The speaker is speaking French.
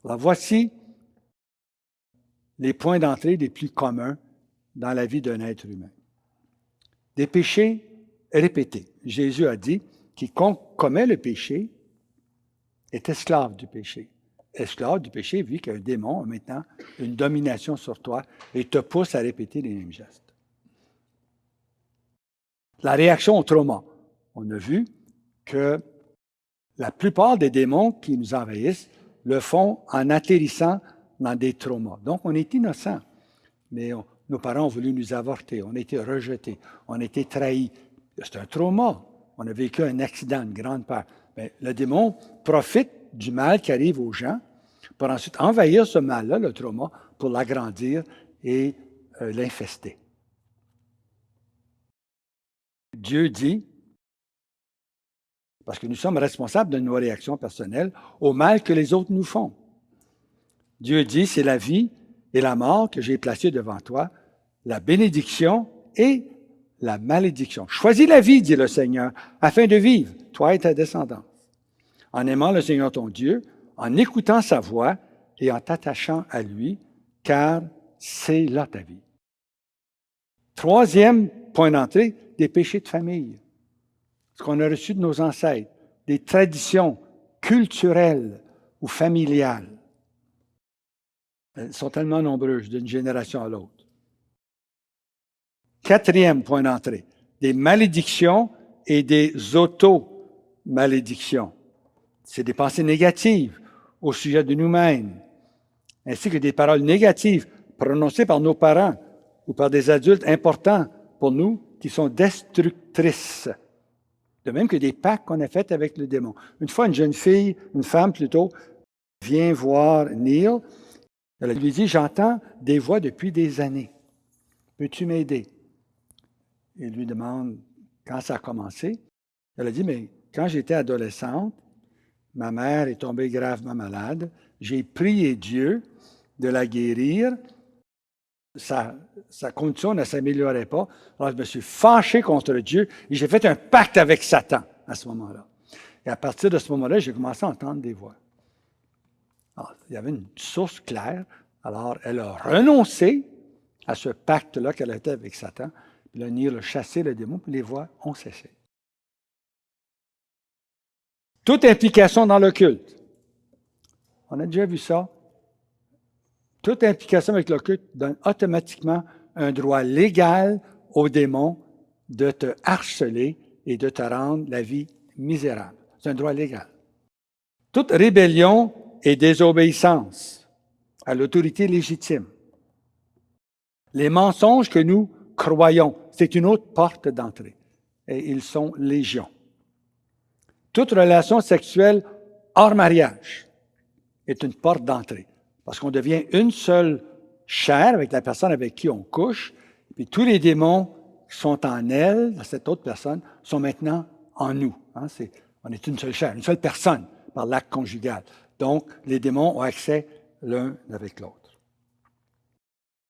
Alors, voici les points d'entrée les plus communs dans la vie d'un être humain. Des péchés répétés. Jésus a dit, quiconque commet le péché est esclave du péché. Esclave du péché, vu qu'un démon a maintenant une domination sur toi et te pousse à répéter les mêmes gestes. La réaction au trauma. On a vu que la plupart des démons qui nous envahissent le font en atterrissant dans des traumas. Donc, on est innocent, mais nos parents ont voulu nous avorter, on a été rejetés, on a été trahis. C'est un trauma. On a vécu un accident, une grande peur. Mais le démon profite du mal qui arrive aux gens pour ensuite envahir ce mal-là, le trauma, pour l'agrandir et l'infester. Dieu dit, parce que nous sommes responsables de nos réactions personnelles au mal que les autres nous font. Dieu dit, c'est la vie et la mort que j'ai placées devant toi, la bénédiction et la malédiction. Choisis la vie, dit le Seigneur, afin de vivre, toi et ta descendance, en aimant le Seigneur ton Dieu, en écoutant sa voix et en t'attachant à lui, car c'est là ta vie. Troisième point d'entrée, des péchés de famille. Ce qu'on a reçu de nos ancêtres, des traditions culturelles ou familiales. Elles sont tellement nombreuses d'une génération à l'autre. Quatrième point d'entrée, des malédictions et des auto-malédictions. C'est des pensées négatives au sujet de nous-mêmes, ainsi que des paroles négatives prononcées par nos parents ou par des adultes importants pour nous qui sont destructrices. De même que des pactes qu'on a faits avec le démon. Une fois, une jeune fille, une femme plutôt, vient voir Neil. Elle lui dit, j'entends des voix depuis des années. Peux-tu m'aider? Il lui demande quand ça a commencé. Elle a dit, mais quand j'étais adolescente, ma mère est tombée gravement malade. J'ai prié Dieu de la guérir. Sa condition ne s'améliorait pas. Alors, je me suis fâché contre Dieu et j'ai fait un pacte avec Satan à ce moment-là. Et à partir de ce moment-là, j'ai commencé à entendre des voix. Alors, il y avait une source claire. Alors, elle a renoncé à ce pacte-là qu'elle a fait avec Satan. Puis là, Neil a chassé le démon, puis les voix ont cessé. Toute implication dans le culte. On a déjà vu ça. Toute implication avec le culte donne automatiquement un droit légal au démon de te harceler et de te rendre la vie misérable. C'est un droit légal. Toute rébellion et désobéissance à l'autorité légitime. Les mensonges que nous croyons, c'est une autre porte d'entrée. Et ils sont légion. Toute relation sexuelle hors mariage est une porte d'entrée. Parce qu'on devient une seule chair avec la personne avec qui on couche, puis tous les démons qui sont en elle, dans cette autre personne, sont maintenant en nous. On est une seule chair, une seule personne par l'acte conjugal. Donc, les démons ont accès l'un avec l'autre.